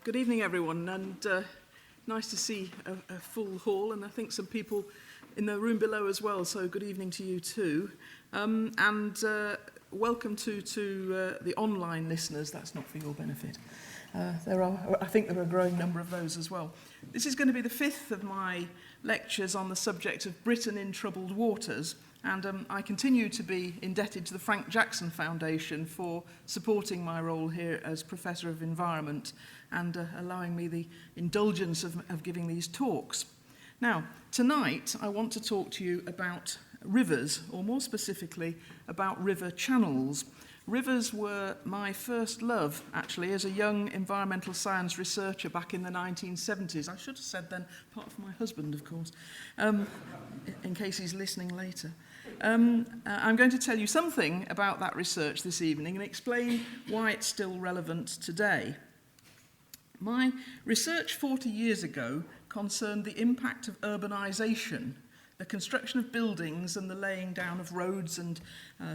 Good evening, everyone, and nice to see a full hall, and I think some people in the room below as well, so good evening to you too. Welcome to the online listeners. That's not for your benefit. I think there are a growing number of those as well. This is going to be the fifth of my lectures on the subject of Britain in troubled waters, and I continue to be indebted to the Frank Jackson Foundation for supporting my role here as Professor of Environment and allowing me the indulgence of giving these talks. Now, tonight I want to talk to you about rivers, or more specifically about river channels. Rivers were my first love, actually, as a young environmental science researcher back in the 1970s. I should have said then, apart from my husband, of course, in case he's listening later. I'm going to tell you something about that research this evening and explain why it's still relevant today. My research 40 years ago concerned the impact of urbanisation, the construction of buildings and the laying down of roads and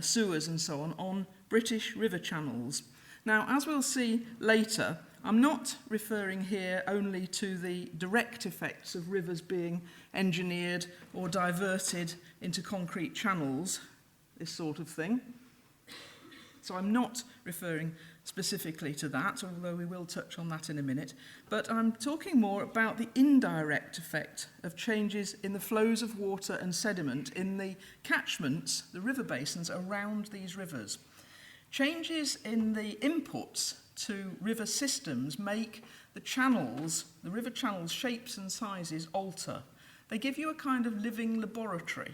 sewers and so on British river channels. Now, as we'll see later, I'm not referring here only to the direct effects of rivers being engineered or diverted into concrete channels, this sort of thing. So I'm not referring specifically to that, although we will touch on that in a minute. But I'm talking more about the indirect effect of changes in the flows of water and sediment in the catchments, the river basins around these rivers. Changes in the inputs to river systems make the channels, the river channels' shapes and sizes alter. They give you a kind of living laboratory,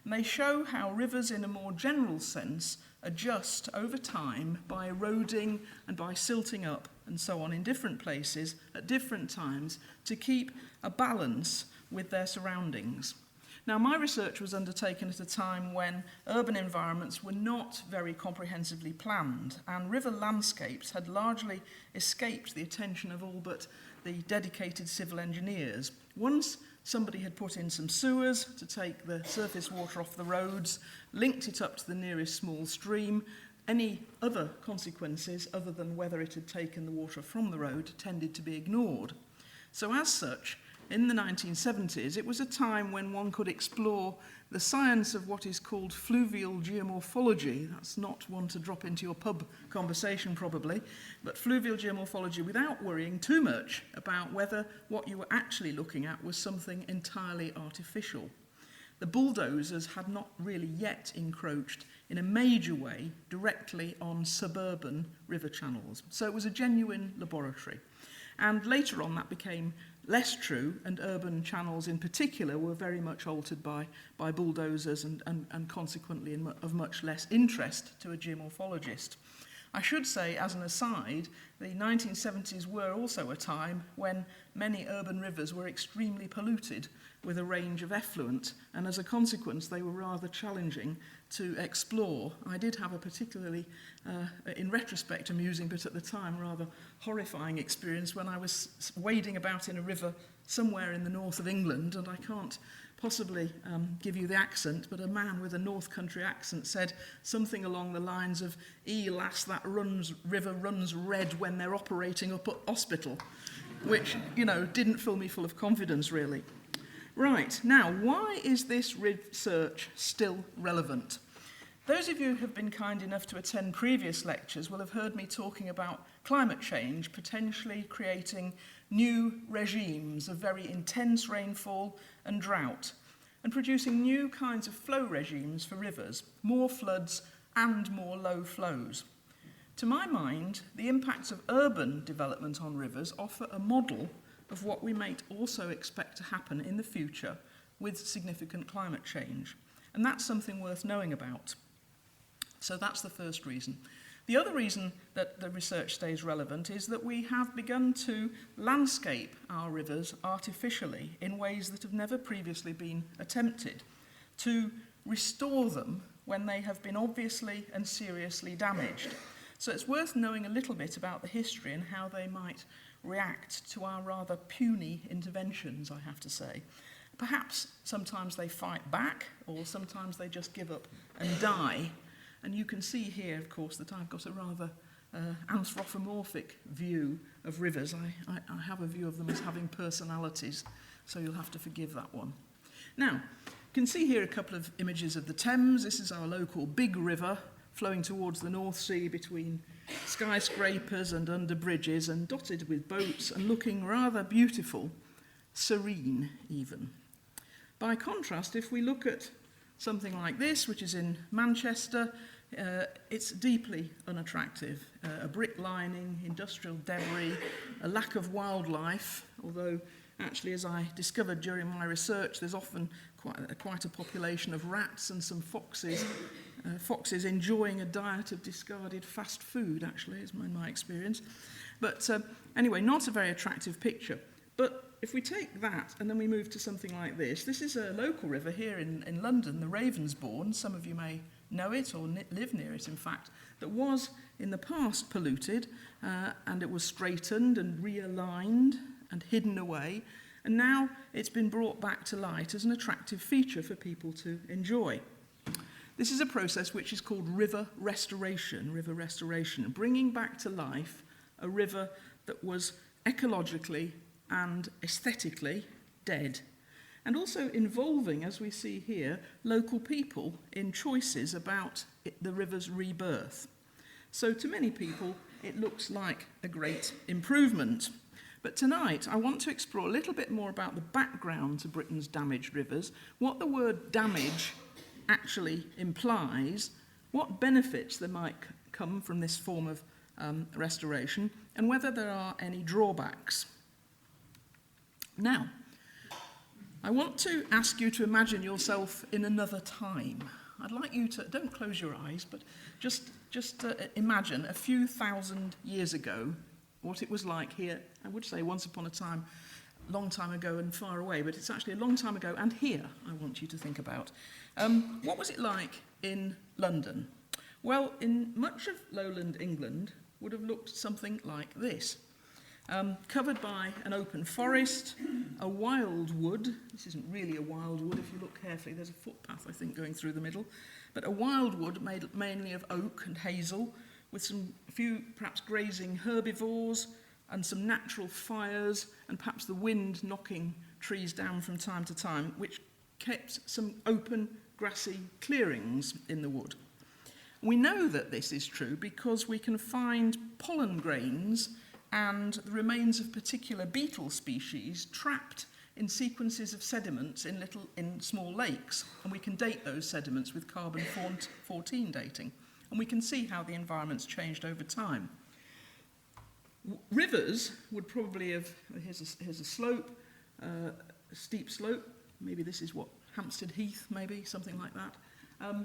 and they show how rivers in a more general sense adjust over time by eroding and by silting up and so on in different places at different times to keep a balance with their surroundings. Now, my research was undertaken at a time when urban environments were not very comprehensively planned, and river landscapes had largely escaped the attention of all but the dedicated civil engineers. Once somebody had put in some sewers to take the surface water off the roads, linked it up to the nearest small stream, any other consequences other than whether it had taken the water from the road tended to be ignored. So as such, in the 1970s, it was a time when one could explore the science of what is called fluvial geomorphology. That's not one to drop into your pub conversation, probably, but fluvial geomorphology without worrying too much about whether what you were actually looking at was something entirely artificial. The bulldozers had not really yet encroached in a major way directly on suburban river channels. So it was a genuine laboratory. And later on that became less true, and urban channels in particular were very much altered by bulldozers and consequently of much less interest to a geomorphologist. I should say, as an aside, the 1970s were also a time when many urban rivers were extremely polluted with a range of effluent, and as a consequence they were rather challenging to explore. I did have a particularly, in retrospect, amusing, but at the time rather horrifying experience when I was wading about in a river somewhere in the north of England, and I can't possibly give you the accent, but a man with a North Country accent said something along the lines of, lass, that river runs red when they're operating up at hospital, which, didn't fill me full of confidence, really. Right, now, why is this research still relevant? Those of you who have been kind enough to attend previous lectures will have heard me talking about climate change potentially creating new regimes of very intense rainfall and drought, and producing new kinds of flow regimes for rivers, more floods and more low flows. To my mind, the impacts of urban development on rivers offer a model of what we might also expect to happen in the future with significant climate change. And that's something worth knowing about. So that's the first reason. The other reason that the research stays relevant is that we have begun to landscape our rivers artificially in ways that have never previously been attempted, to restore them when they have been obviously and seriously damaged. So it's worth knowing a little bit about the history and how they might react to our rather puny interventions, I have to say. Perhaps sometimes they fight back, or sometimes they just give up and die. And you can see here, of course, that I've got a rather anthropomorphic view of rivers. I have a view of them as having personalities, so you'll have to forgive that one. Now, you can see here a couple of images of the Thames. This is our local big river flowing towards the North Sea between skyscrapers and under bridges and dotted with boats and looking rather beautiful, serene even. By contrast, if we look at something like this, which is in Manchester, it's deeply unattractive. A brick lining, industrial debris, a lack of wildlife, although actually, as I discovered during my research, there's often quite a population of rats and some foxes. Foxes enjoying a diet of discarded fast food, actually, is my experience. But anyway, not a very attractive picture. But if we take that and then we move to something like this, this is a local river here in London, the Ravensbourne. Some of you may know it or live near it, in fact, that was in the past polluted, and it was straightened and realigned and hidden away, and now it's been brought back to light as an attractive feature for people to enjoy. This is a process which is called river restoration, bringing back to life a river that was ecologically and aesthetically dead, and also involving, as we see here, local people in choices about the river's rebirth. So to many people, it looks like a great improvement. But tonight, I want to explore a little bit more about the background to Britain's damaged rivers, what the word damage actually implies, what benefits there might come from this form of restoration, and whether there are any drawbacks. Now, I want to ask you to imagine yourself in another time. I'd like you to, don't close your eyes, but just imagine a few thousand years ago what it was like here. I would say once upon a time, long time ago and far away, but it's actually a long time ago, and here I want you to think about. What was it like in London? Well, in much of lowland England would have looked something like this. Covered by an open forest, a wild wood. This isn't really a wild wood if you look carefully. There's a footpath, I think, going through the middle. But a wild wood made mainly of oak and hazel, with a few perhaps grazing herbivores and some natural fires and perhaps the wind knocking trees down from time to time, which kept some open grassy clearings in the wood. We know that this is true because we can find pollen grains and the remains of particular beetle species trapped in sequences of sediments in small lakes, and we can date those sediments with carbon-14 dating, and we can see how the environment's changed over time. Rivers would probably have, here's a slope, a steep slope, maybe this is what, Hampstead Heath, maybe, something like that.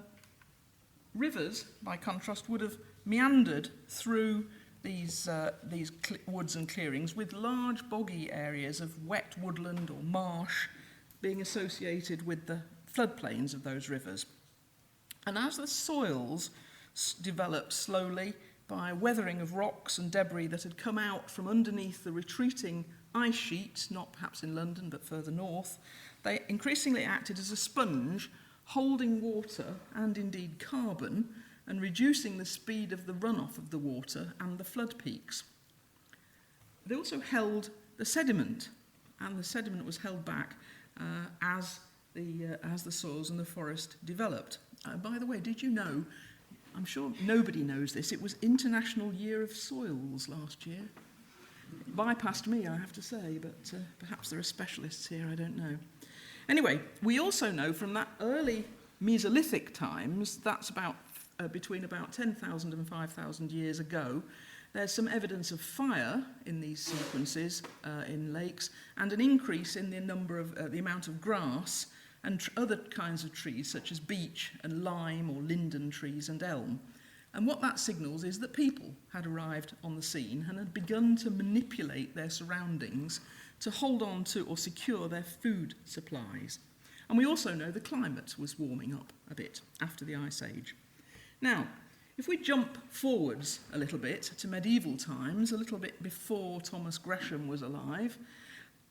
Rivers, by contrast, would have meandered through these woods and clearings with large boggy areas of wet woodland or marsh being associated with the floodplains of those rivers. And as the soils developed slowly by weathering of rocks and debris that had come out from underneath the retreating ice sheet, not perhaps in London but further north, they increasingly acted as a sponge, holding water and indeed carbon and reducing the speed of the runoff of the water and the flood peaks. They also held the sediment, and the sediment was held back as the soils and the forest developed. By the way, did you know, I'm sure nobody knows this, it was International Year of Soils last year. It bypassed me, I have to say, but perhaps there are specialists here, I don't know. Anyway, we also know from that early Mesolithic times, that's about between about 10,000 and 5,000 years ago, there's some evidence of fire in these sequences in lakes, and an increase in the number of the amount of grass and other kinds of trees such as beech and lime or linden trees and elm. And what that signals is that people had arrived on the scene and had begun to manipulate their surroundings to hold on to or secure their food supplies. And we also know the climate was warming up a bit after the Ice Age. Now, if we jump forwards a little bit to medieval times, a little bit before Thomas Gresham was alive,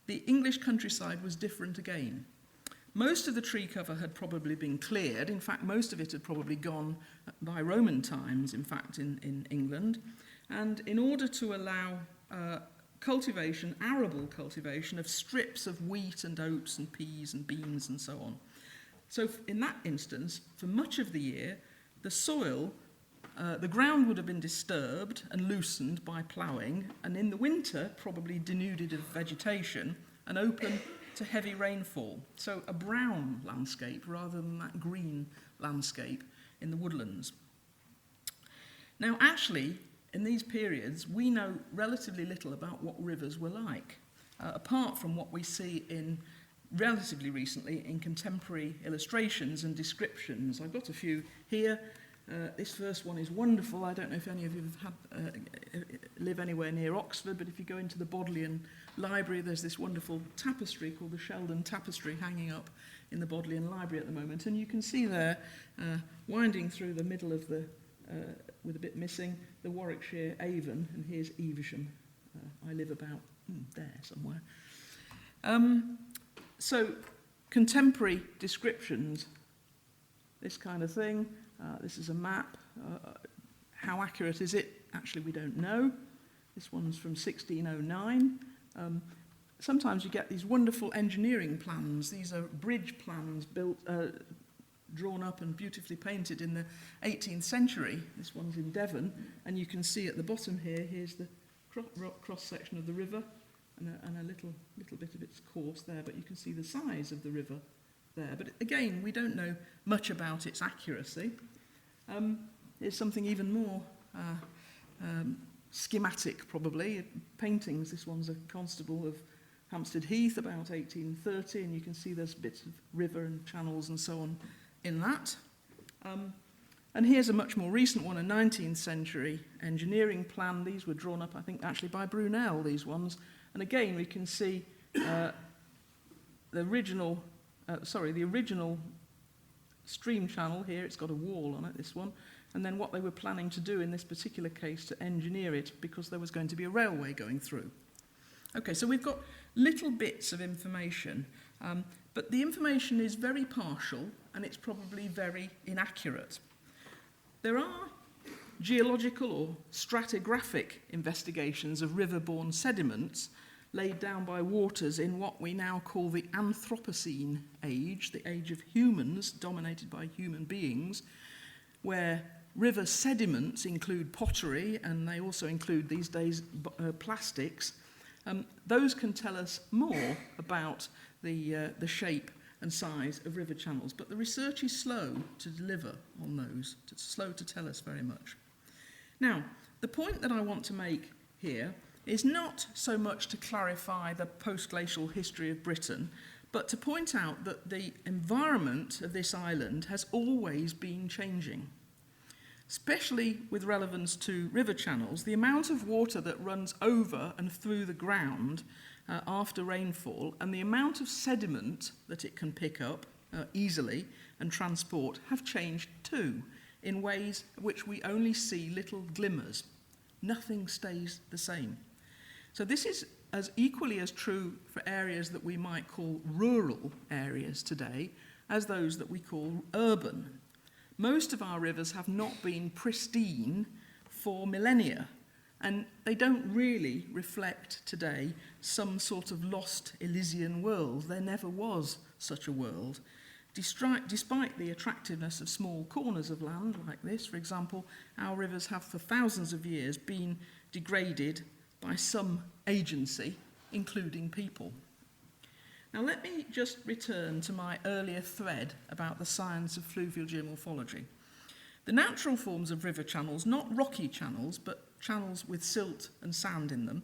the English countryside was different again. Most of the tree cover had probably been cleared. In fact, most of it had probably gone by Roman times, in fact, in England. and in order to allow cultivation, arable cultivation of strips of wheat and oats and peas and beans and so on. So in that instance, for much of the year, the soil, the ground would have been disturbed and loosened by ploughing, and in the winter probably denuded of vegetation and open to heavy rainfall. So a brown landscape rather than that green landscape in the woodlands. Now actually, in these periods, we know relatively little about what rivers were like, apart from what we see in relatively recently in contemporary illustrations and descriptions. I've got a few here. This first one is wonderful. I don't know if any of you have live anywhere near Oxford, but if you go into the Bodleian Library, there's this wonderful tapestry called the Sheldon Tapestry hanging up in the Bodleian Library at the moment, and you can see there, winding through the middle of the, with a bit missing, the Warwickshire Avon, and here's Evesham. I live about there somewhere. So, contemporary descriptions, this kind of thing. This is a map. How accurate is it? Actually, we don't know. This one's from 1609. Sometimes you get these wonderful engineering plans. These are bridge plans built, drawn up and beautifully painted in the 18th century. This one's in Devon, and you can see at the bottom here, here's the cross-section of the river, and a little bit of its course there, but you can see the size of the river there. But again, we don't know much about its accuracy. Here's something even more schematic, probably. Paintings. This one's a Constable of Hampstead Heath, about 1830, and you can see there's bits of river and channels and so on in that. And here's a much more recent one, a 19th century engineering plan. These were drawn up, I think, actually by Brunel, these ones. And again, we can see the original stream channel here. It's got a wall on it, this one. And then what they were planning to do in this particular case to engineer it, because there was going to be a railway going through. Okay, so we've got little bits of information, but the information is very partial and it's probably very inaccurate. There are geological or stratigraphic investigations of river-borne sediments laid down by waters in what we now call the Anthropocene age, the age of humans dominated by human beings, where river sediments include pottery, and they also include these days plastics. Those can tell us more about the shape and size of river channels, but the research is slow to deliver on those, slow to tell us very much. Now, the point that I want to make here is not so much to clarify the post-glacial history of Britain, but to point out that the environment of this island has always been changing. Especially with relevance to river channels, the amount of water that runs over and through the ground after rainfall and the amount of sediment that it can pick up easily and transport have changed too, in ways which we only see little glimmers. Nothing stays the same. So this is as equally as true for areas that we might call rural areas today as those that we call urban. Most of our rivers have not been pristine for millennia, and they don't really reflect today some sort of lost Elysian world. There never was such a world. Despite the attractiveness of small corners of land like this, for example, our rivers have for thousands of years been degraded by some agency, including people. Now let me just return to my earlier thread about the science of fluvial geomorphology. The natural forms of river channels, not rocky channels, but channels with silt and sand in them,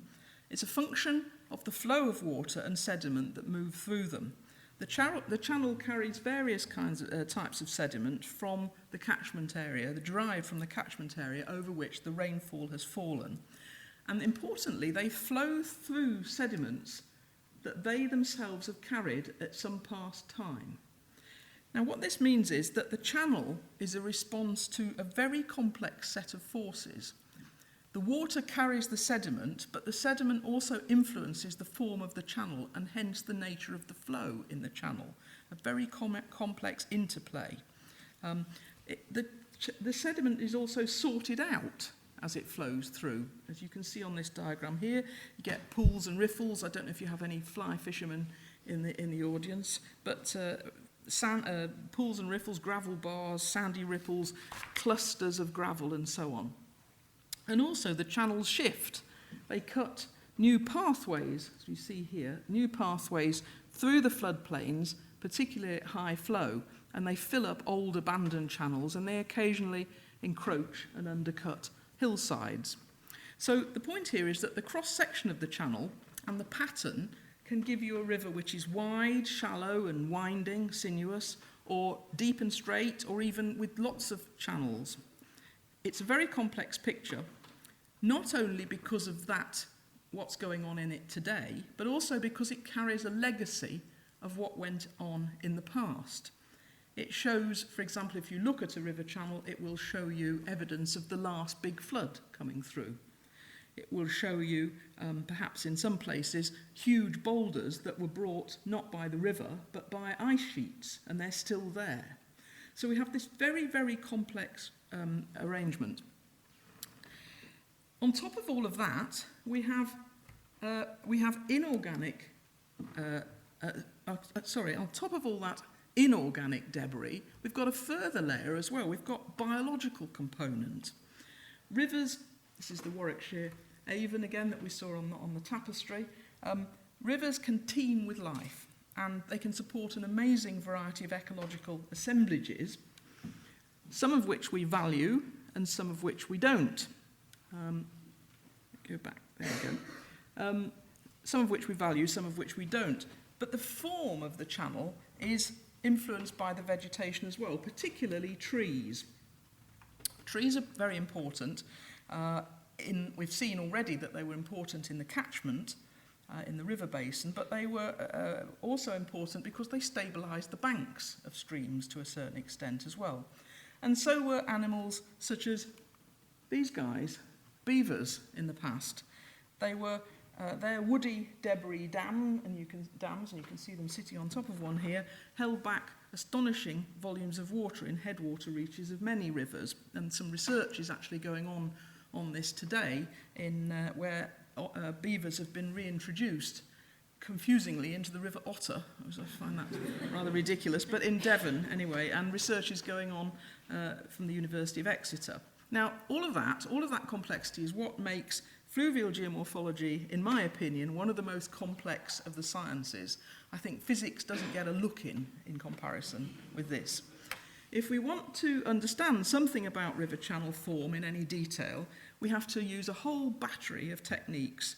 it's a function of the flow of water and sediment that move through them. The channel carries various types of sediment from the catchment area, derived from the catchment area over which the rainfall has fallen. And importantly, they flow through sediments that they themselves have carried at some past time. Now, what this means is that the channel is a response to a very complex set of forces. The water carries the sediment, but the sediment also influences the form of the channel and hence the nature of the flow in the channel, a very complex interplay. The sediment is also sorted out as it flows through. As you can see on this diagram here, you get pools and riffles. I don't know if you have any fly fishermen in the audience, but pools and riffles, gravel bars, sandy ripples, clusters of gravel and so on. And also the channels shift. They cut new pathways, as you see here, new pathways through the floodplains, particularly at high flow, and they fill up old abandoned channels, and they occasionally encroach and undercut hillsides. So the point here is that the cross-section of the channel and the pattern can give you a river which is wide, shallow and winding, sinuous, or deep and straight, or even with lots of channels. It's a very complex picture, not only because of that, what's going on in it today, but also because it carries a legacy of what went on in the past. It shows, for example, if you look at a river channel, it will show you evidence of the last big flood coming through. It will show you, perhaps in some places, huge boulders that were brought not by the river, but by ice sheets, and they're still there. So we have this very, very complex arrangement. On top of all of that, we have inorganic, on top of all that inorganic debris, we've got a further layer as well. We've got biological component. Rivers, this is the Warwickshire Avon again that we saw on the tapestry. Rivers can teem with life, and they can support an amazing variety of ecological assemblages, some of which we value and some of which we don't. Go back, there we go. Some of which we value, some of which we don't. But the form of the channel is influenced by the vegetation as well, particularly trees. Trees are very important. We've seen already that they were important in the catchment, in the river basin, but they were also important because they stabilised the banks of streams to a certain extent as well. And so were animals such as these guys, beavers in the past. They're woody debris dams, and you can see them sitting on top of one here, held back astonishing volumes of water in headwater reaches of many rivers. And some research is actually going on this today, in where beavers have been reintroduced, confusingly, into the River Otter. I find that rather ridiculous, but in Devon anyway, and research is going on from the University of Exeter. Now, all of that complexity is what makes fluvial geomorphology, in my opinion, one of the most complex of the sciences. I think physics doesn't get a look in comparison with this. If we want to understand something about river channel form in any detail, we have to use a whole battery of techniques: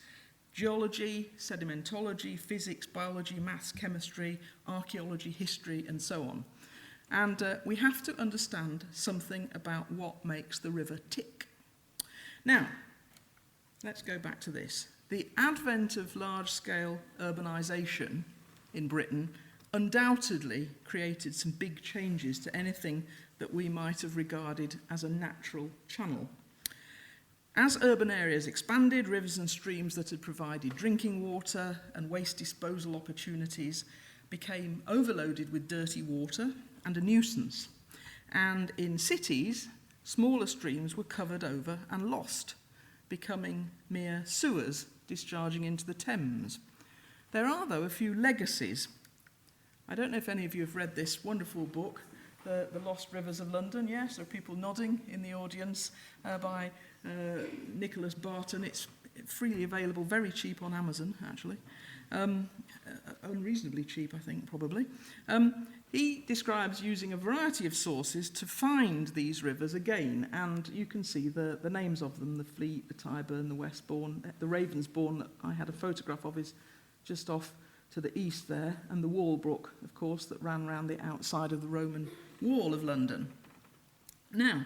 geology, sedimentology, physics, biology, maths, chemistry, archaeology, history, and so on. And we have to understand something about what makes the river tick. Now, let's go back to this. The advent of large-scale urbanisation in Britain undoubtedly created some big changes to anything that we might have regarded as a natural channel. As urban areas expanded, rivers and streams that had provided drinking water and waste disposal opportunities became overloaded with dirty water and a nuisance. And in cities, smaller streams were covered over and lost, becoming mere sewers discharging into the Thames. There are, though, a few legacies. I don't know if any of you have read this wonderful book, The Lost Rivers of London. Yes, there are people nodding in the audience, by Nicholas Barton. It's freely available, very cheap on Amazon, actually. Unreasonably cheap, I think, probably. He describes using a variety of sources to find these rivers again, and you can see the names of them: the Fleet, the Tyburn, the Westbourne, the Ravensbourne that I had a photograph of is just off to the east there, and the Walbrook, of course, that ran round the outside of the Roman wall of London. Now,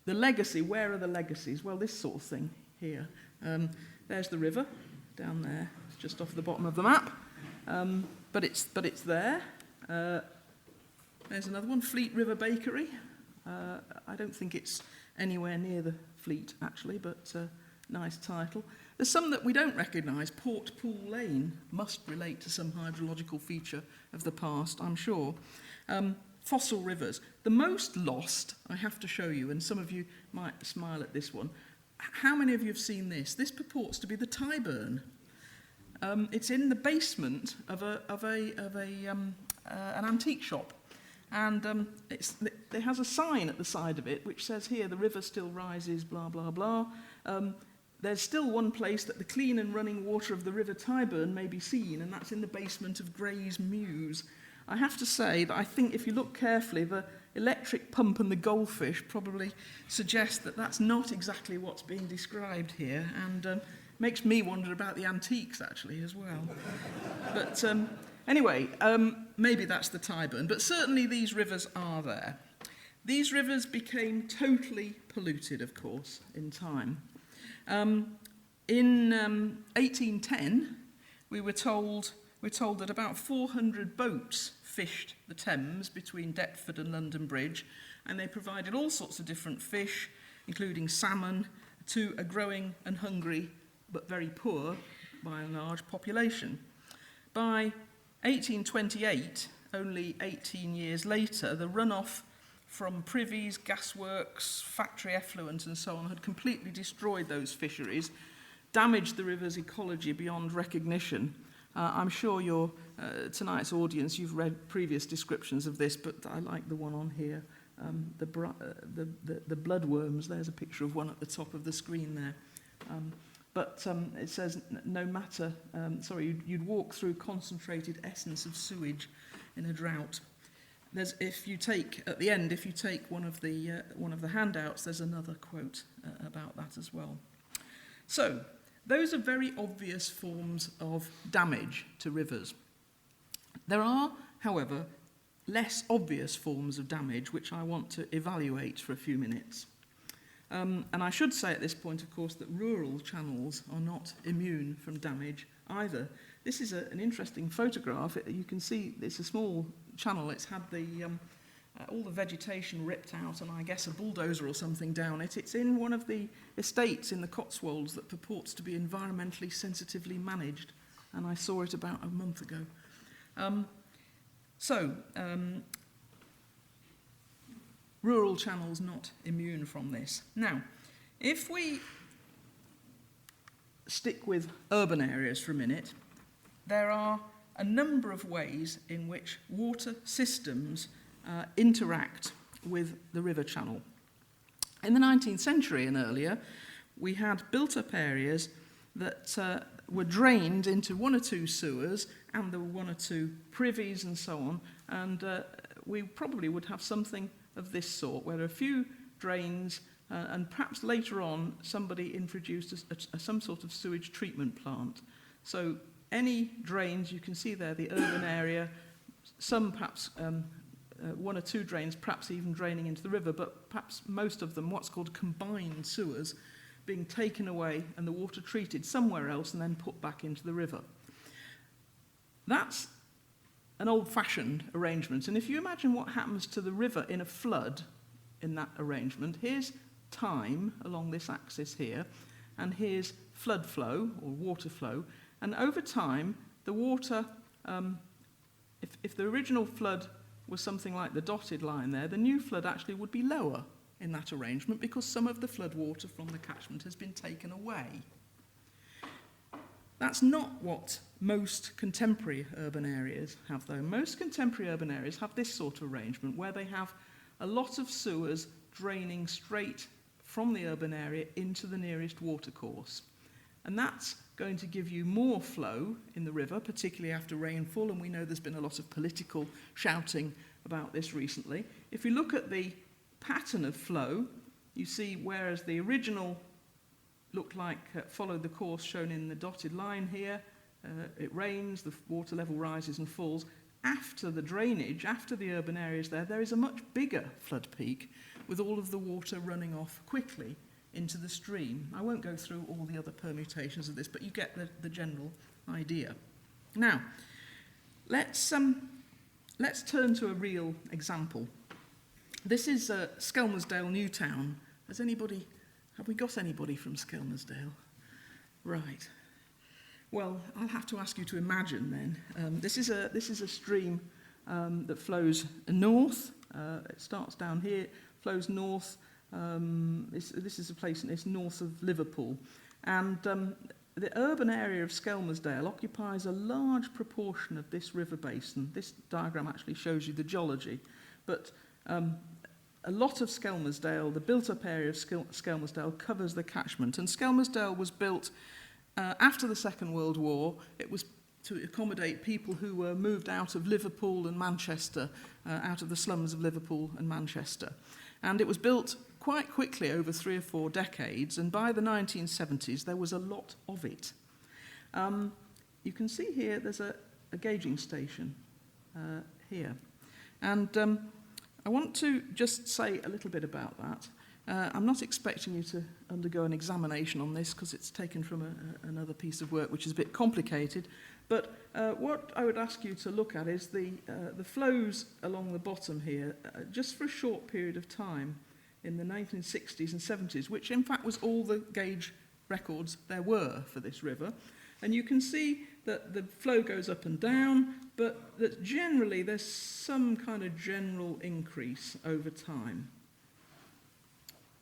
the legacy, where are the legacies? Well, this sort of thing here. There's the river down there, it's just off the bottom of the map, but it's there. There's another one, Fleet River Bakery. I don't think it's anywhere near the Fleet, actually, but nice title. There's some that we don't recognise. Port Pool Lane must relate to some hydrological feature of the past, I'm sure. Fossil rivers. The most lost, I have to show you, and some of you might smile at this one, how many of you have seen this? This purports to be the Tyburn. It's in the basement of an antique shop, and it has a sign at the side of it which says here, the river still rises, blah, blah, blah. There's still one place that the clean and running water of the River Tyburn may be seen, and that's in the basement of Gray's Mews. I have to say that I think if you look carefully, the electric pump and the goldfish probably suggest that that's not exactly what's being described here, and makes me wonder about the antiques actually as well. But anyway, maybe that's the Tyburn, but certainly these rivers are there. These rivers became totally polluted, of course, in time. In 1810, we were told that about 400 boats fished the Thames between Deptford and London Bridge, and they provided all sorts of different fish, including salmon, to a growing and hungry but very poor, by and large, population. By 1828, only 18 years later, the runoff from privies, gasworks, factory effluent and so on had completely destroyed those fisheries, damaged the river's ecology beyond recognition. I'm sure tonight's audience, you've read previous descriptions of this, but I like the one on here, the bloodworms. There's a picture of one at the top of the screen there. But it says, no matter, you'd walk through concentrated essence of sewage in a drought. If you take one of the handouts, there's another quote about that as well. So, those are very obvious forms of damage to rivers. There are, however, less obvious forms of damage which I want to evaluate for a few minutes. And I should say at this point, of course, that rural channels are not immune from damage either. This is an interesting photograph. You can see it's a small channel. It's had all the vegetation ripped out and I guess a bulldozer or something down it. It's in one of the estates in the Cotswolds that purports to be environmentally sensitively managed, and I saw it about a month ago. Rural channels not immune from this. Now, if we stick with urban areas for a minute, there are a number of ways in which water systems interact with the river channel. In the 19th century and earlier, we had built-up areas that were drained into one or two sewers, and there were one or two privies and so on, and we probably would have something of this sort, where a few drains, and perhaps later on somebody introduced some sort of sewage treatment plant. So any drains, you can see there the urban area, some perhaps one or two drains, perhaps even draining into the river, but perhaps most of them what's called combined sewers, being taken away and the water treated somewhere else and then put back into the river. That's an old-fashioned arrangement, and if you imagine what happens to the river in a flood in that arrangement, here's time along this axis here, and here's flood flow or water flow, and over time the water, if the original flood was something like the dotted line there, the new flood actually would be lower in that arrangement because some of the flood water from the catchment has been taken away. That's not what most contemporary urban areas have, though. Most contemporary urban areas have this sort of arrangement where they have a lot of sewers draining straight from the urban area into the nearest watercourse. And that's going to give you more flow in the river, particularly after rainfall, and we know there's been a lot of political shouting about this recently. If you look at the pattern of flow, you see whereas the original looked like followed the course shown in the dotted line here, it rains, the water level rises and falls. After the drainage, after the urban areas there is a much bigger flood peak with all of the water running off quickly into the stream. I won't go through all the other permutations of this, but you get the general idea. Now, let's turn to a real example. This is Skelmersdale Newtown. Have we got anybody from Skelmersdale? Right. Well, I'll have to ask you to imagine then. This is a stream that flows north. It starts down here, flows north This is a place it's north of Liverpool. And the urban area of Skelmersdale occupies a large proportion of this river basin. This diagram actually shows you the geology. But a lot of Skelmersdale, the built-up area of Skelmersdale, covers the catchment. And Skelmersdale was built after the Second World War. It was to accommodate people who were moved out of Liverpool and Manchester, out of the slums of Liverpool and Manchester. And it was built quite quickly over 3 or 4 decades, and by the 1970s there was a lot of it. You can see here there's a gauging station here. And I want to just say a little bit about that. I'm not expecting you to undergo an examination on this because it's taken from another piece of work which is a bit complicated. But what I would ask you to look at is the flows along the bottom here, just for a short period of time in the 1960s and 70s, which in fact was all the gauge records there were for this river. And you can see that the flow goes up and down, but that generally there's some kind of general increase over time.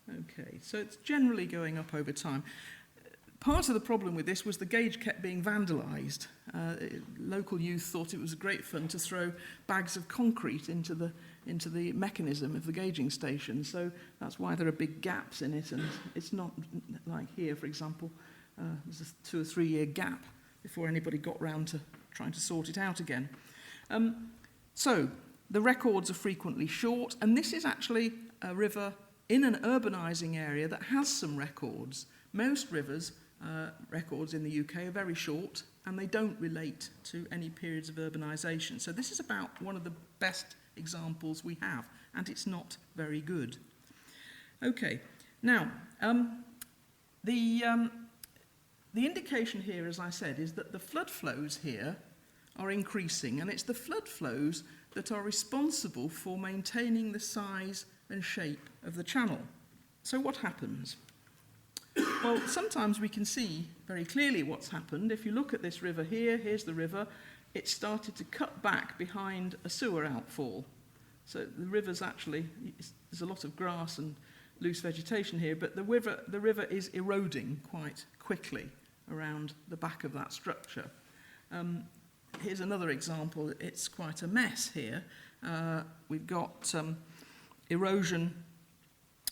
Okay, so it's generally going up over time. Part of the problem with this was the gauge kept being vandalised. Local youth thought it was great fun to throw bags of concrete into the mechanism of the gauging station, so that's why there are big gaps in it, and it's not like here, for example. There's a 2 or 3 year gap before anybody got round to trying to sort it out again. So the records are frequently short, and this is actually a river in an urbanising area that has some records. Most rivers records in the UK are very short, and they don't relate to any periods of urbanisation. So this is about one of the best examples we have, and it's not very good. Okay, now the indication here, as I said, is that the flood flows here are increasing, and it's the flood flows that are responsible for maintaining the size and shape of the channel. So what happens? Well, sometimes we can see very clearly what's happened. If you look at this river here, here's the river, it started to cut back behind a sewer outfall. So the river's actually, there's a lot of grass and loose vegetation here, but the river is eroding quite quickly around the back of that structure. Here's another example. It's quite a mess here. We've got erosion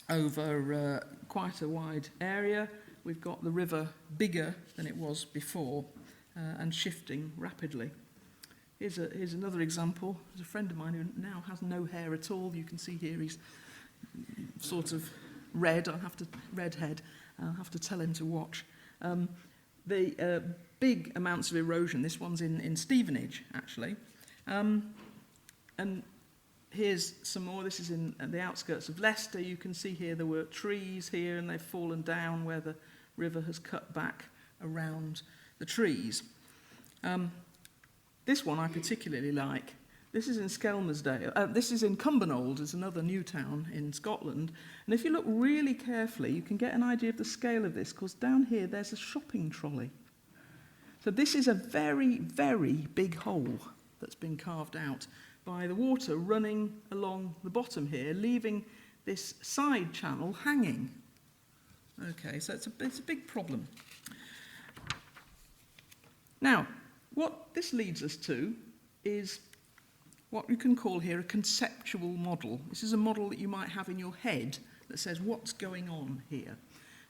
over quite a wide area. We've got the river bigger than it was before and shifting rapidly. Here's another example. There's a friend of mine who now has no hair at all. You can see here he's sort of red. Redhead. I'll have to tell him to watch. The big amounts of erosion. This one's in Stevenage, actually. And here's some more. This is in the outskirts of Leicester. You can see here there were trees here, and they've fallen down where the river has cut back around the trees. This one I particularly like. This is in Skelmersdale. This is in Cumbernauld, is another new town in Scotland. And if you look really carefully, you can get an idea of the scale of this, because down here there's a shopping trolley. So this is a very, very big hole that's been carved out by the water running along the bottom here, leaving this side channel hanging. Okay, so it's a big problem. Now, what this leads us to is what you can call here a conceptual model. This is a model that you might have in your head that says what's going on here.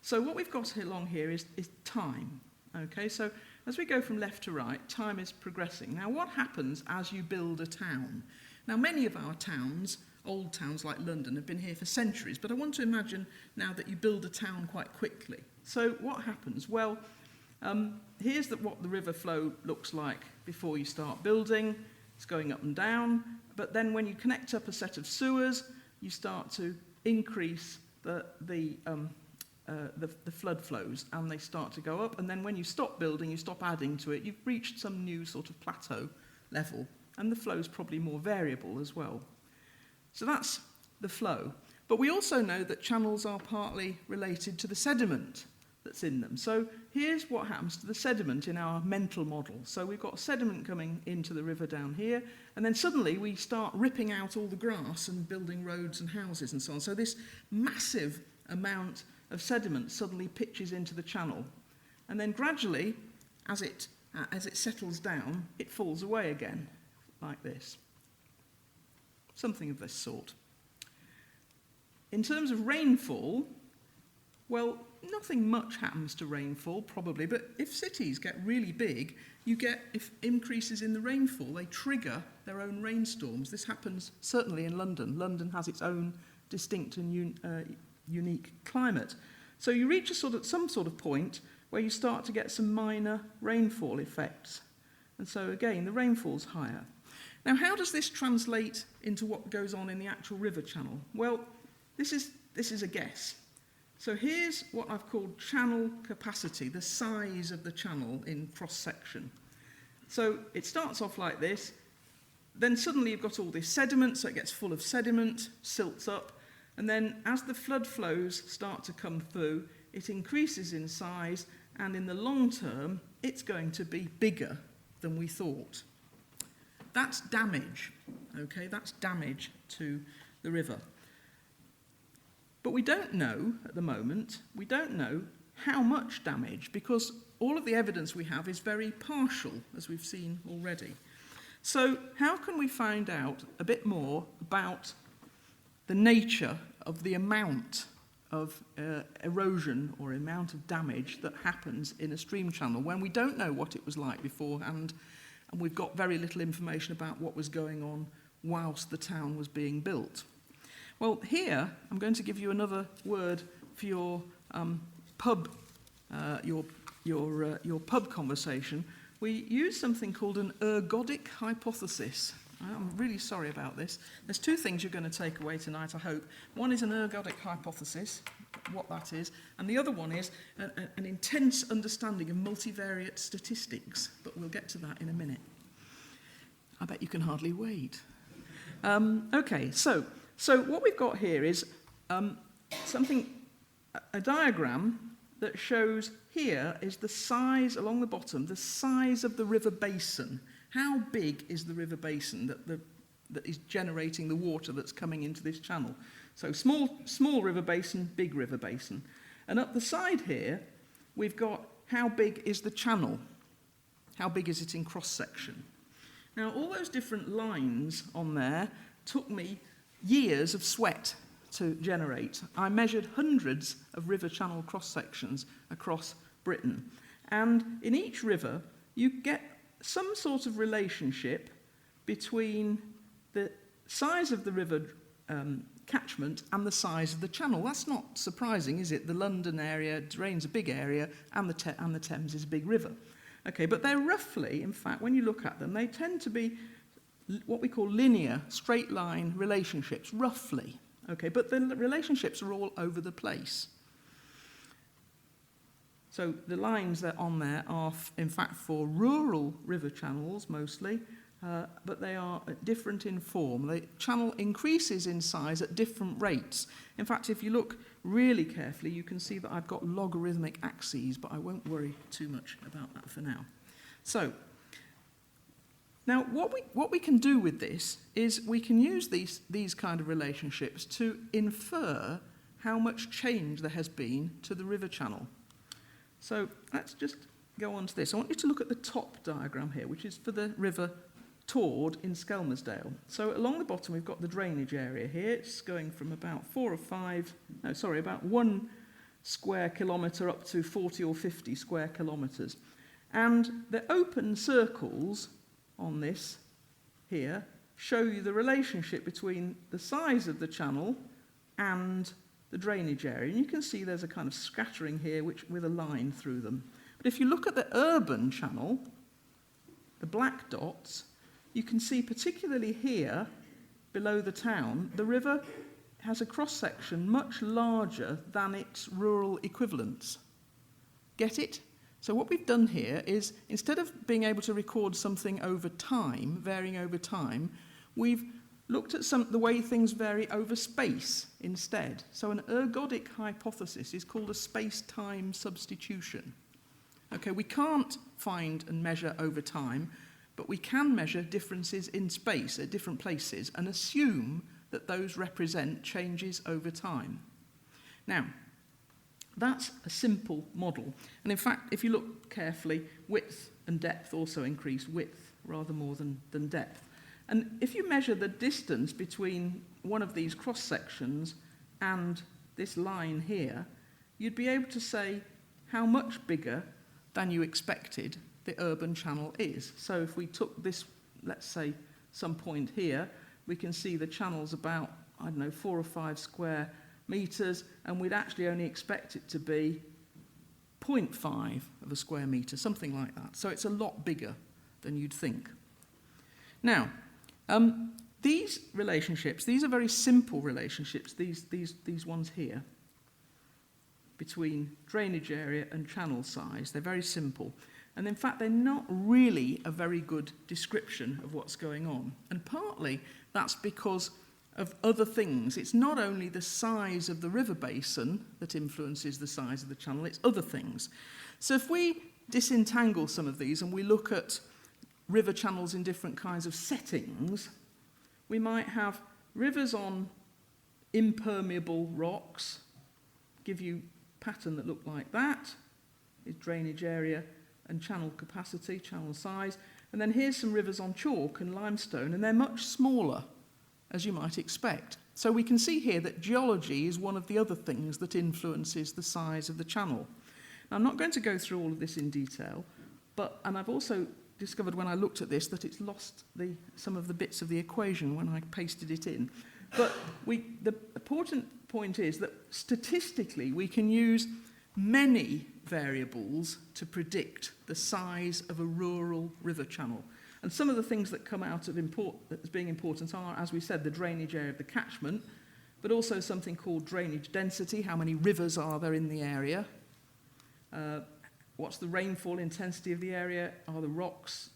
So what we've got along here is time. Okay, so as we go from left to right, time is progressing. Now, what happens as you build a town? Now, many of our towns, old towns like London, have been here for centuries, but I want to imagine now that you build a town quite quickly. So what happens? Well, here's what the river flow looks like before you start building. It's going up and down, but then when you connect up a set of sewers, you start to increase the flood flows, and they start to go up, and then when you stop building, you stop adding to it, you've reached some new sort of plateau level, and the flow is probably more variable as well. So that's the flow. But we also know that channels are partly related to the sediment. that's in them. So here's what happens to the sediment in our mental model. So we've got sediment coming into the river down here, and then suddenly we start ripping out all the grass and building roads and houses and so on. So this massive amount of sediment suddenly pitches into the channel. And then gradually, as it settles down, it falls away again, like this. Something of this sort. In terms of rainfall, well, nothing much happens to rainfall, probably, but if cities get really big, you get, if increases in the rainfall, they trigger their own rainstorms. This happens certainly in London. London has its own distinct and unique climate. So you reach some sort of point where you start to get some minor rainfall effects. And so again, the rainfall's higher. Now, how does this translate into what goes on in the actual river channel? Well, this is a guess. So here's what I've called channel capacity, the size of the channel in cross-section. So it starts off like this, then suddenly you've got all this sediment, so it gets full of sediment, silts up, and then as the flood flows start to come through, it increases in size, and in the long term, it's going to be bigger than we thought. That's damage, okay? That's damage to the river. But we don't know, at the moment, we don't know how much damage, because all of the evidence we have is very partial, as we've seen already. So how can we find out a bit more about the nature of the amount of erosion or amount of damage that happens in a stream channel when we don't know what it was like beforehand, and we've got very little information about what was going on whilst the town was being built? Well, here I'm going to give you another word for your pub conversation. We use something called an ergodic hypothesis. I'm really sorry about this. There's two things you're going to take away tonight, I hope. One is an ergodic hypothesis, what that is, and the other one is an intense understanding of multivariate statistics, but we'll get to that in a minute. I bet you can hardly wait. Okay, so what we've got here is a diagram that shows here is the size, along the bottom, the size of the river basin. How big is the river basin that is generating the water that's coming into this channel? So small river basin, big river basin. And up the side here, we've got how big is the channel? How big is it in cross-section? Now, all those different lines on there took me years of sweat to generate. I measured hundreds of river channel cross-sections across Britain. And in each river, you get some sort of relationship between the size of the river catchment and the size of the channel. That's not surprising, is it? The London area drains a big area, and the Thames is a big river. Okay, but they're roughly, in fact, when you look at them, they tend to be what we call linear, straight-line relationships, roughly. Okay, but the relationships are all over the place. So the lines that are on there are, in fact, for rural river channels mostly, but they are different in form. The channel increases in size at different rates. In fact, if you look really carefully, you can see that I've got logarithmic axes, but I won't worry too much about that for now. So, now what we can do with this is we can use these kind of relationships to infer how much change there has been to the river channel. So let's just go on to this. I want you to look at the top diagram here, which is for the River Tord in Skelmersdale. So along the bottom, we've got the drainage area here. It's going from about 1 square kilometre up to 40 or 50 square kilometres. And the open circles on this here show you the relationship between the size of the channel and the drainage area. And you can see there's a kind of scattering here with a line through them. But if you look at the urban channel, the black dots, you can see particularly here, below the town, the river has a cross-section much larger than its rural equivalents. Get it? So what we've done here is, instead of being able to record something over time, varying over time, we've looked at the way things vary over space instead. So an ergodic hypothesis is called a space-time substitution. Okay, we can't find and measure over time, but we can measure differences in space at different places and assume that those represent changes over time. Now, that's a simple model. And in fact, if you look carefully, width and depth also increase, width rather more than depth. And if you measure the distance between one of these cross-sections and this line here, you'd be able to say how much bigger than you expected the urban channel is. So if we took this, let's say, some point here, we can see the channel's about, 4 or 5 square metres, and we'd actually only expect it to be 0.5 of a square metre, something like that. So it's a lot bigger than you'd think. Now, these relationships, these are very simple relationships, these ones here, between drainage area and channel size. They're very simple. And in fact, they're not really a very good description of what's going on. And partly that's because of other things. It's not only the size of the river basin that influences the size of the channel, it's other things. So if we disentangle some of these and we look at river channels in different kinds of settings, we might have rivers on impermeable rocks, give you a pattern that look like that, is drainage area and channel capacity, channel size. And then here's some rivers on chalk and limestone, and they're much smaller, as you might expect. So we can see here that geology is one of the other things that influences the size of the channel. Now, I'm not going to go through all of this in detail, and I've also discovered when I looked at this that it's lost some of the bits of the equation when I pasted it in. But the important point is that statistically we can use many variables to predict the size of a rural river channel. And some of the things that come out of as being important are, as we said, the drainage area of the catchment, but also something called drainage density, how many rivers are there in the area, what's the rainfall intensity of the area, are the rocks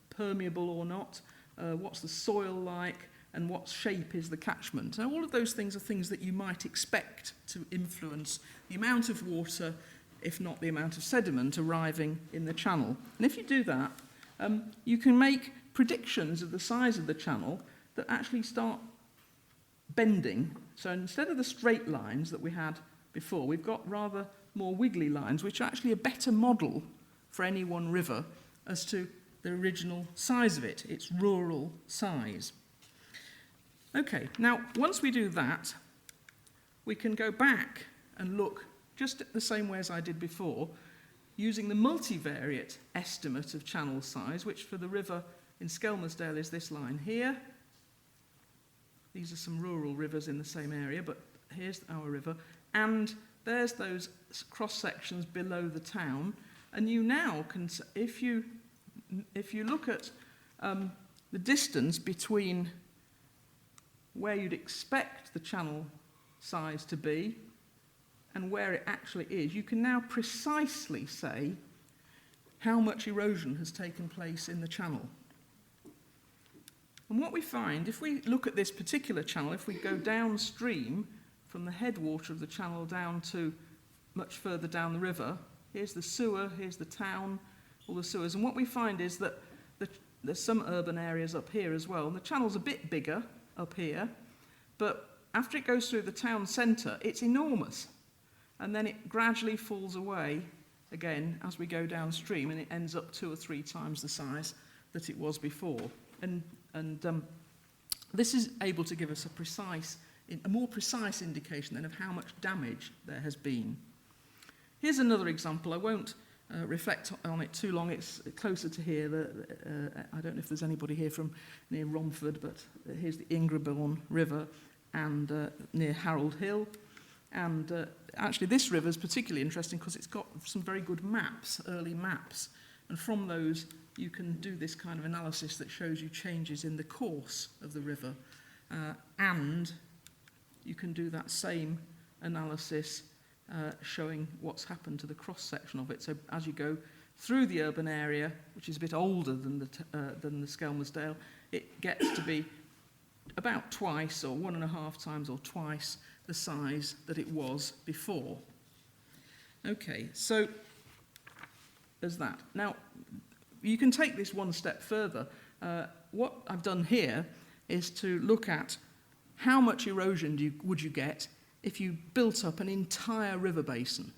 permeable or not, what's the soil like, and what shape is the catchment. Now, all of those things are things that you might expect to influence the amount of water, if not the amount of sediment, arriving in the channel. And if you do that, you can make predictions of the size of the channel that actually start bending. So instead of the straight lines that we had before, we've got rather more wiggly lines, which are actually a better model for any one river as to the original size of it, its rural size. Okay, now once we do that, we can go back and look just the same way as I did before, using the multivariate estimate of channel size, which for the river in Skelmersdale is this line here. These are some rural rivers in the same area, but here's our river. And there's those cross-sections below the town. And you now can, if you look at the distance between where you'd expect the channel size to be and where it actually is, you can now precisely say how much erosion has taken place in the channel. And what we find, if we look at this particular channel, if we go downstream from the headwater of the channel down to much further down the river, here's the sewer, here's the town, all the sewers, and what we find is that there's some urban areas up here as well, and the channel's a bit bigger up here, but after it goes through the town centre, it's enormous. And then it gradually falls away again as we go downstream, and it ends up 2 or 3 times the size that it was before. And this is able to give us a more precise indication then of how much damage there has been. Here's another example. I won't reflect on it too long. It's closer to here. I don't know if there's anybody here from near Romford, but here's the Ingrabourne River and near Harold Hill. And actually this river is particularly interesting because it's got some very good maps, early maps. And from those you can do this kind of analysis that shows you changes in the course of the river. And you can do that same analysis showing what's happened to the cross-section of it. So as you go through the urban area, which is a bit older than the Skelmersdale, it gets to be about twice or 1.5 times or twice the size that it was before. Okay, so there's that. Now, you can take this one step further. What I've done here is to look at how much erosion would you get if you built up an entire river basin.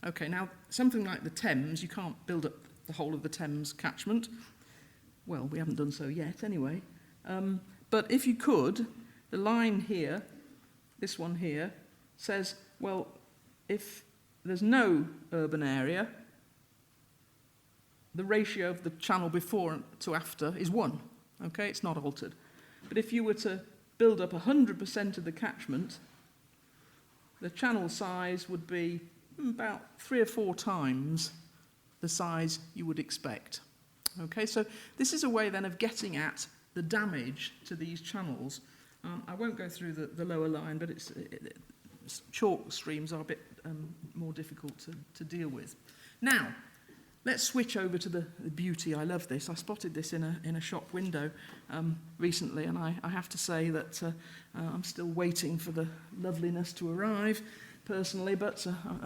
Okay, now, something like the Thames, you can't build up the whole of the Thames catchment. Well, we haven't done so yet, anyway. But if you could, the line here, this one here, says, well, if there's no urban area, the ratio of the channel before to after is 1. Okay, it's not altered. But if you were to build up 100% of the catchment, the channel size would be about 3 or 4 times the size you would expect. Okay, so this is a way then of getting at the damage to these channels. I won't go through the lower line, but chalk streams are a bit more difficult to deal with. Now, let's switch over to the beauty. I love this. I spotted this in a shop window recently, and I have to say that I'm still waiting for the loveliness to arrive, personally, but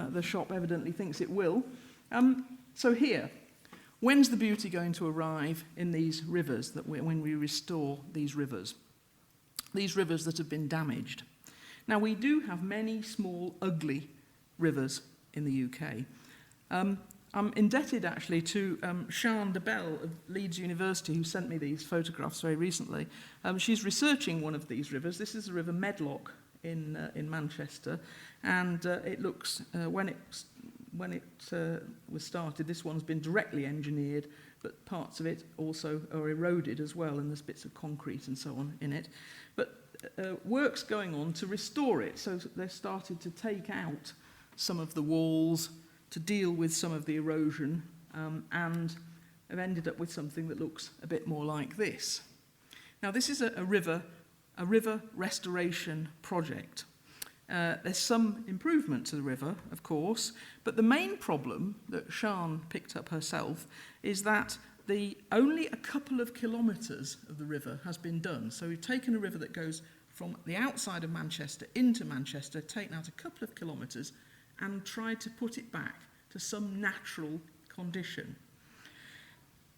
the shop evidently thinks it will. So here, when's the beauty going to arrive in these rivers, when we restore these rivers that have been damaged? Now, we do have many small, ugly rivers in the UK. I'm indebted, actually, to Sian de Bell of Leeds University, who sent me these photographs very recently. She's researching one of these rivers. This is the River Medlock in Manchester, and it looks, when it was started, this one's been directly engineered, but parts of it also are eroded as well, and there's bits of concrete and so on in it. But work's going on to restore it, so they've started to take out some of the walls to deal with some of the erosion, and have ended up with something that looks a bit more like this. Now, this is a river restoration project. There's some improvement to the river, of course, but the main problem that Sian picked up herself is that only a couple of kilometres of the river has been done. So we've taken a river that goes from the outside of Manchester into Manchester, taken out a couple of kilometres, and tried to put it back to some natural condition.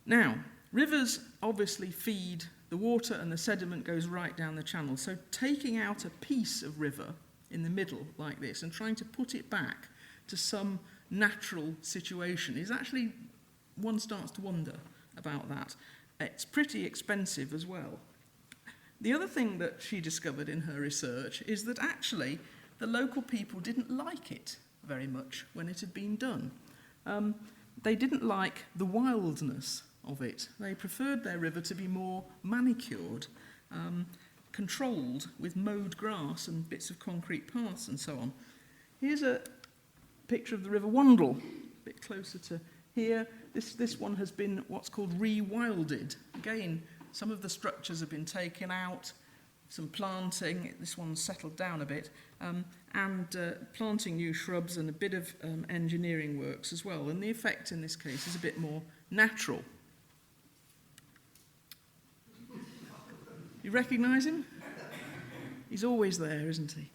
Now, rivers obviously feed the water, and the sediment goes right down the channel. So taking out a piece of river in the middle like this and trying to put it back to some natural situation is actually, one starts to wonder about that. It's pretty expensive as well. The other thing that she discovered in her research is that actually the local people didn't like it very much when it had been done. They didn't like the wildness of it. They preferred their river to be more manicured, controlled with mowed grass and bits of concrete paths and so on. Here's a picture of the River Wandle, a bit closer to here. This one has been what's called rewilded. Again, some of the structures have been taken out, some planting, this one's settled down a bit, and planting new shrubs and a bit of engineering works as well. And the effect in this case is a bit more natural. You recognise him? He's always there, isn't he?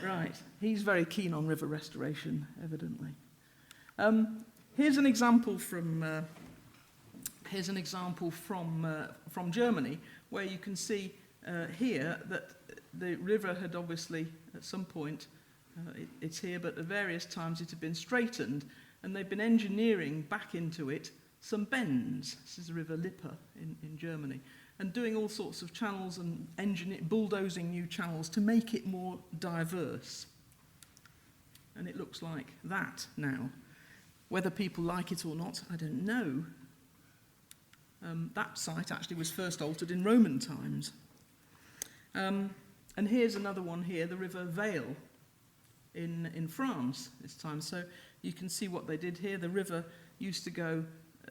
Right. He's very keen on river restoration, evidently. Here's an example from Germany, where you can see here that the river had obviously, at some point, it's here, but at various times it had been straightened, and they've been engineering back into it some bends. This is the River Lippe in Germany, and doing all sorts of channels and bulldozing new channels to make it more diverse. And it looks like that now. Whether people like it or not, I don't know. That site actually was first altered in Roman times. And here's another one here, the River Vale in France this time. So you can see what they did here. The river used to go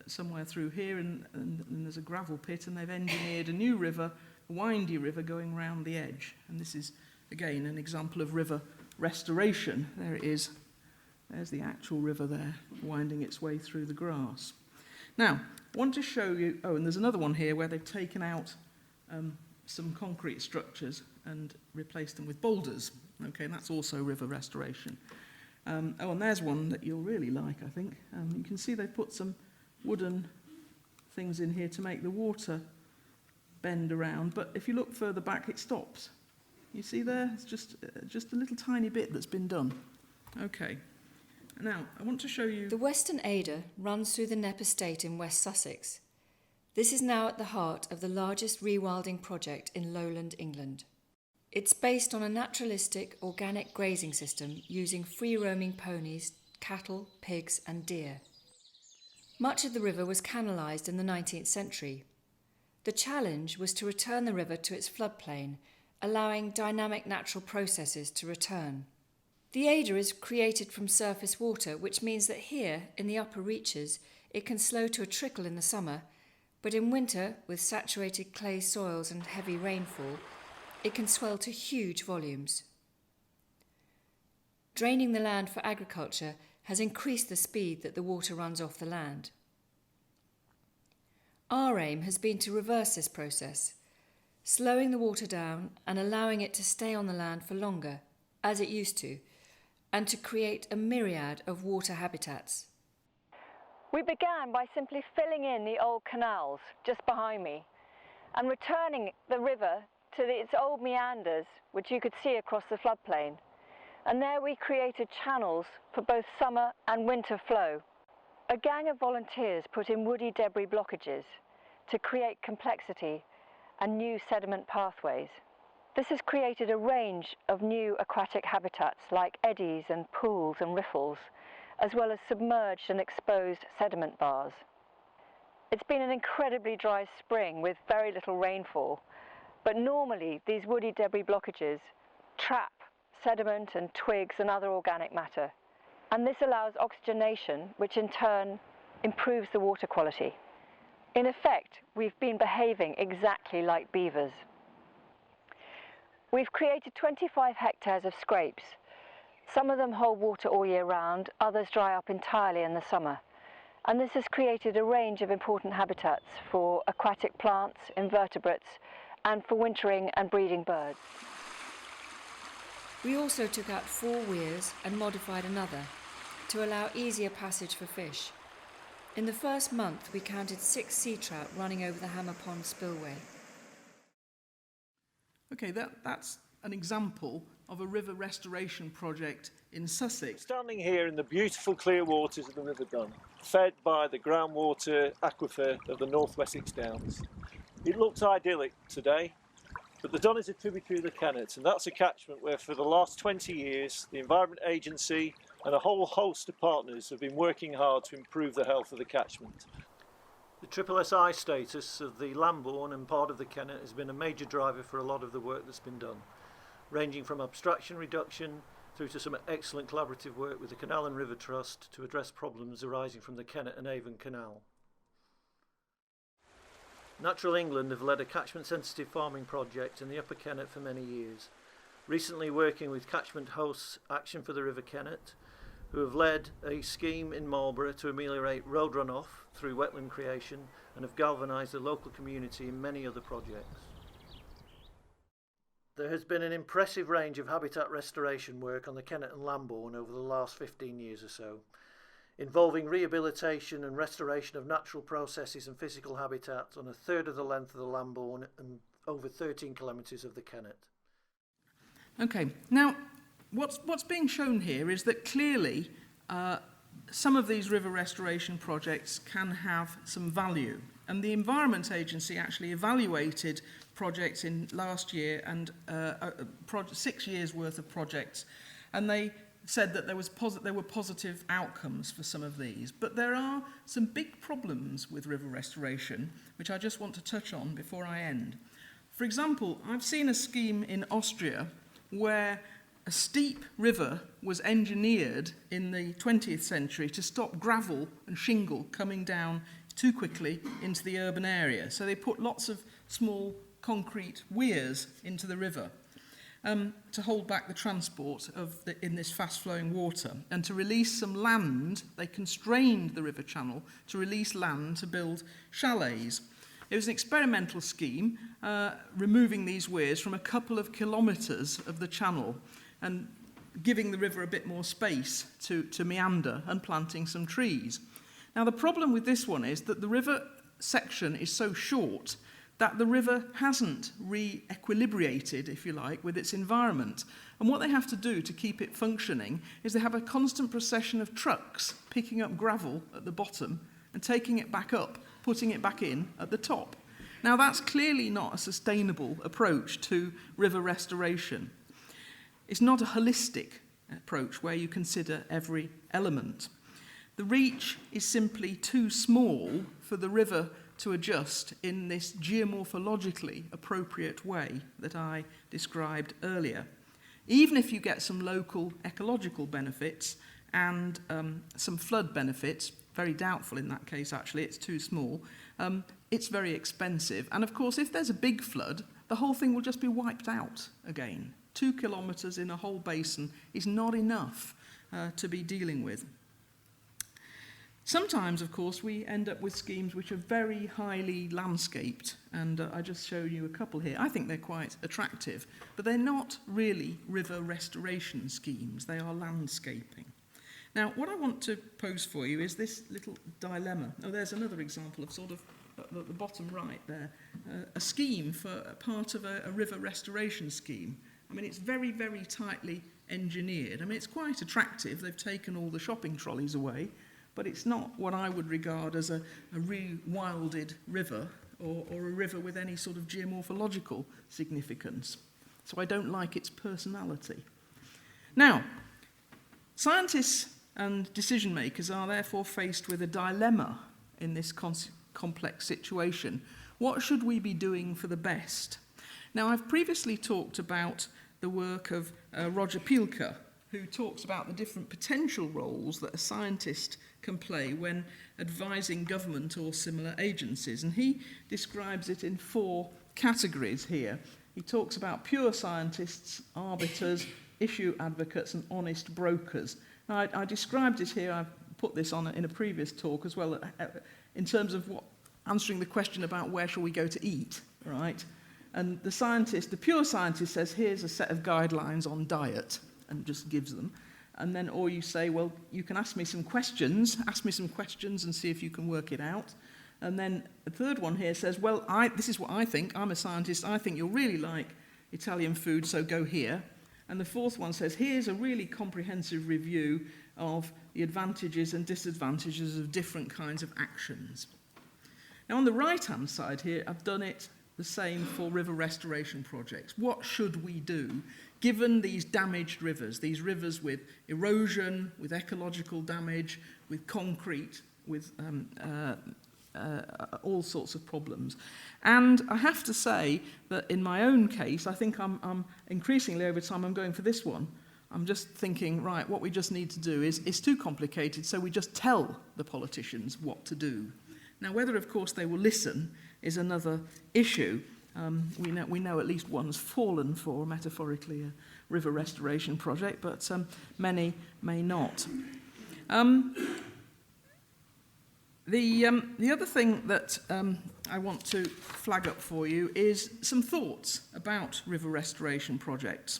somewhere through here, and there's a gravel pit, and they've engineered a new river, a windy river, going round the edge. And this is, again, an example of river restoration. There it is. There's the actual river there, winding its way through the grass. Now, I want to show you, and there's another one here where they've taken out some concrete structures and replaced them with boulders. Okay, and that's also river restoration. And there's one that you'll really like, I think. You can see they've put some wooden things in here to make the water bend around, but if you look further back, it stops. You see there? It's just a little tiny bit that's been done. Okay. Now, I want to show you... The Western Adur runs through the Knepp estate in West Sussex. This is now at the heart of the largest rewilding project in lowland England. It's based on a naturalistic, organic grazing system using free-roaming ponies, cattle, pigs and deer. Much of the river was canalised in the 19th century. The challenge was to return the river to its floodplain, allowing dynamic natural processes to return. The Adur is created from surface water, which means that here, in the upper reaches, it can slow to a trickle in the summer, but in winter, with saturated clay soils and heavy rainfall, it can swell to huge volumes. Draining the land for agriculture has increased the speed that the water runs off the land. Our aim has been to reverse this process, slowing the water down and allowing it to stay on the land for longer, as it used to, and to create a myriad of water habitats. We began by simply filling in the old canals just behind me and returning the river to its old meanders, which you could see across the floodplain. And there we created channels for both summer and winter flow. A gang of volunteers put in woody debris blockages to create complexity and new sediment pathways. This has created a range of new aquatic habitats like eddies and pools and riffles, as well as submerged and exposed sediment bars. It's been an incredibly dry spring with very little rainfall, but normally these woody debris blockages trap sediment and twigs and other organic matter, and this allows oxygenation, which in turn improves the water quality. In effect, we've been behaving exactly like beavers. We've created 25 hectares of scrapes. Some of them hold water all year round, others dry up entirely in the summer. And this has created a range of important habitats for aquatic plants, invertebrates, and for wintering and breeding birds. We also took out 4 weirs and modified another to allow easier passage for fish. In the first month, we counted 6 sea trout running over the Hammer Pond spillway. Okay, that's an example of a river restoration project in Sussex. Standing here in the beautiful clear waters of the River Dun, fed by the groundwater aquifer of the North Wessex Downs. It looks idyllic today, but the Dun is a tributary of the Kennet, and that's a catchment where for the last 20 years the Environment Agency and a whole host of partners have been working hard to improve the health of the catchment. The SSSI status of the Lambourne and part of the Kennet has been a major driver for a lot of the work that's been done, ranging from abstraction reduction through to some excellent collaborative work with the Canal and River Trust to address problems arising from the Kennet and Avon Canal. Natural England have led a catchment-sensitive farming project in the Upper Kennet for many years, recently working with catchment hosts Action for the River Kennet, who have led a scheme in Marlborough to ameliorate road runoff through wetland creation and have galvanised the local community in many other projects. There has been an impressive range of habitat restoration work on the Kennet and Lambourne over the last 15 years or so, involving rehabilitation and restoration of natural processes and physical habitats on a third of the length of the Lambourne and over 13 kilometres of the Kennet. Okay, now what's being shown here is that clearly some of these river restoration projects can have some value. And the Environment Agency actually evaluated projects in last year and 6 years worth of projects, and they said that there were positive outcomes for some of these. But there are some big problems with river restoration, which I just want to touch on before I end. For example, I've seen a scheme in Austria where a steep river was engineered in the 20th century to stop gravel and shingle coming down too quickly into the urban area. So they put lots of small concrete weirs into the river to hold back the transport in this fast-flowing water. And to release some land, they constrained the river channel to release land to build chalets. It was an experimental scheme, removing these weirs from a couple of kilometres of the channel and giving the river a bit more space to meander and planting some trees. Now, the problem with this one is that the river section is so short that the river hasn't re-equilibrated, if you like, with its environment. And what they have to do to keep it functioning is they have a constant procession of trucks picking up gravel at the bottom and taking it back up, putting it back in at the top. Now, that's clearly not a sustainable approach to river restoration. It's not a holistic approach where you consider every element. The reach is simply too small for the river to adjust in this geomorphologically appropriate way that I described earlier. Even if you get some local ecological benefits and some flood benefits, very doubtful in that case actually, it's too small, it's very expensive. And of course, if there's a big flood, the whole thing will just be wiped out again. 2 kilometres in a whole basin is not enough to be dealing with. Sometimes, of course, we end up with schemes which are very highly landscaped, and I just showed you a couple here. I think they're quite attractive, but they're not really river restoration schemes. They are landscaping. Now, what I want to pose for you is this little dilemma. Oh, there's another example of sort of at the bottom right there, a scheme for part of a river restoration scheme. I mean, it's very, very tightly engineered. I mean, it's quite attractive. They've taken all the shopping trolleys away, but it's not what I would regard as a rewilded river or a river with any sort of geomorphological significance. So I don't like its personality. Now, scientists and decision makers are therefore faced with a dilemma in this complex situation. What should we be doing for the best? Now, I've previously talked about the work of Roger Pielke, who talks about the different potential roles that a scientist can play when advising government or similar agencies. And he describes it in 4 categories here. He talks about pure scientists, arbiters, issue advocates, and honest brokers. Now, I described it here, I've put this on in a previous talk as well, in terms of answering the question about where shall we go to eat, right? And the pure scientist says, here's a set of guidelines on diet, and just gives them. And then, or you say, well, you can ask me some questions and see if you can work it out. And then the third one here says, well, this is what I think, I'm a scientist, I think you'll really like Italian food, so go here. And the fourth one says, here's a really comprehensive review of the advantages and disadvantages of different kinds of actions. Now, on the right-hand side here, I've done it the same for river restoration projects. What should we do given these damaged rivers, these rivers with erosion, with ecological damage, with concrete, with all sorts of problems? And I have to say that in my own case, I think I'm increasingly over time, I'm going for this one. I'm just thinking, right, what we just need to do is it's too complicated, so we just tell the politicians what to do. Now, whether, of course, they will listen is another issue. We know at least one's fallen for, metaphorically, a river restoration project, but many may not. The other thing that I want to flag up for you is some thoughts about river restoration projects,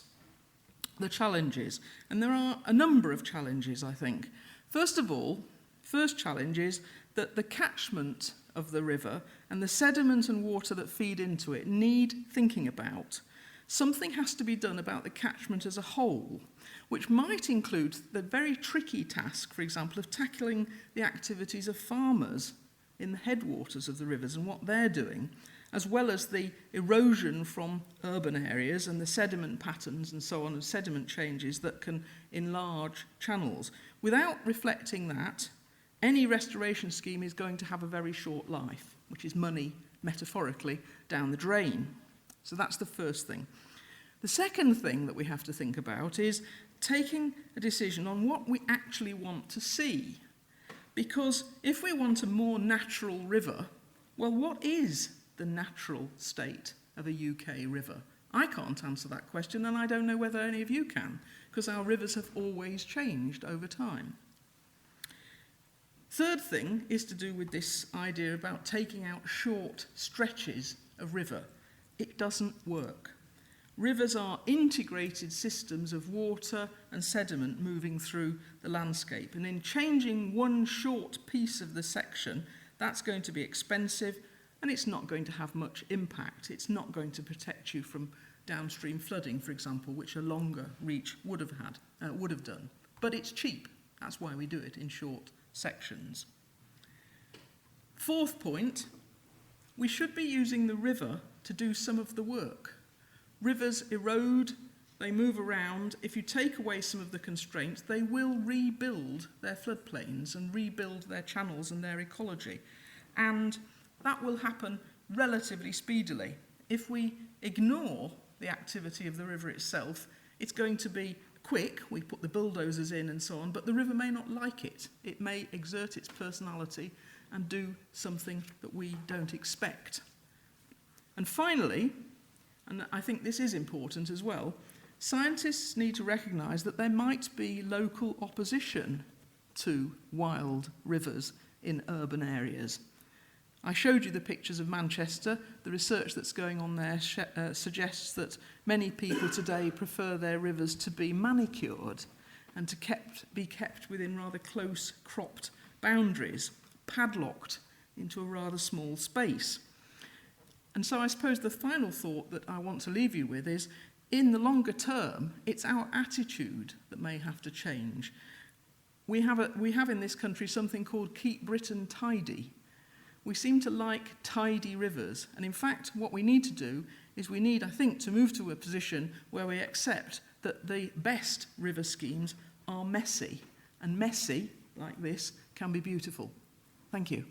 the challenges. And there are a number of challenges, I think. First of all, first challenge is that the catchment of the river and the sediment and water that feed into it need thinking about. Something has to be done about the catchment as a whole, which might include the very tricky task, for example, of tackling the activities of farmers in the headwaters of the rivers and what they're doing, as well as the erosion from urban areas and the sediment patterns and so on, and sediment changes that can enlarge channels. Without reflecting that, any restoration scheme is going to have a very short life, which is money, metaphorically, down the drain. So that's the first thing. The second thing that we have to think about is taking a decision on what we actually want to see. Because if we want a more natural river, well, what is the natural state of a UK river? I can't answer that question, and I don't know whether any of you can, because our rivers have always changed over time. Third thing is to do with this idea about taking out short stretches of river. It doesn't work. Rivers are integrated systems of water and sediment moving through the landscape. And in changing one short piece of the section, that's going to be expensive and it's not going to have much impact. It's not going to protect you from downstream flooding, for example, which a longer reach would have done. But it's cheap. That's why we do it in short sections. Fourth point, we should be using the river to do some of the work. Rivers erode, they move around. If you take away some of the constraints, they will rebuild their floodplains and rebuild their channels and their ecology. And that will happen relatively speedily. If we ignore the activity of the river itself, it's going to be quick. We put the bulldozers in and so on, but the river may not like it. It may exert its personality and do something that we don't expect. And finally, and I think this is important as well, scientists need to recognise that there might be local opposition to wild rivers in urban areas. I showed you the pictures of Manchester. The research that's going on there suggests that many people today prefer their rivers to be manicured and to be kept within rather close cropped boundaries, padlocked into a rather small space. And so I suppose the final thought that I want to leave you with is, in the longer term, it's our attitude that may have to change. We have in this country something called Keep Britain Tidy. We seem to like tidy rivers. And in fact, what we need to do is we need, I think, to move to a position where we accept that the best river schemes are messy. And messy, like this, can be beautiful. Thank you.